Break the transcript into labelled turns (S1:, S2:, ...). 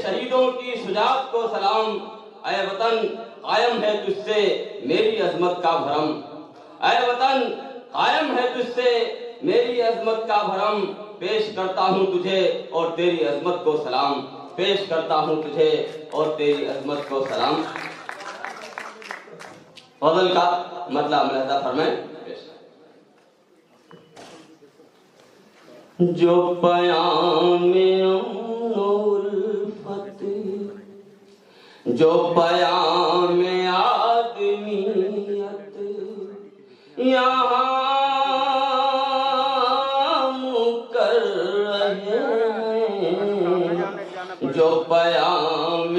S1: شہیدوں کی شجاعت کو سلام، اے وطن قائم ہے تجھ سے میری عظمت کا بھرم، اے وطن قائم ہے تجھ سے میری عظمت کا بھرم، پیش کرتا ہوں تجھے اور تیری عظمت کو سلام، پیش کرتا ہوں تجھے اور تیری عظمت کو سلام۔ غزل کا مطلب ملاحظہ فرمائیں۔ جو پیام امن و الفت، جو پیام آدمیت یہاں مکر رہے ہیں، جو پیام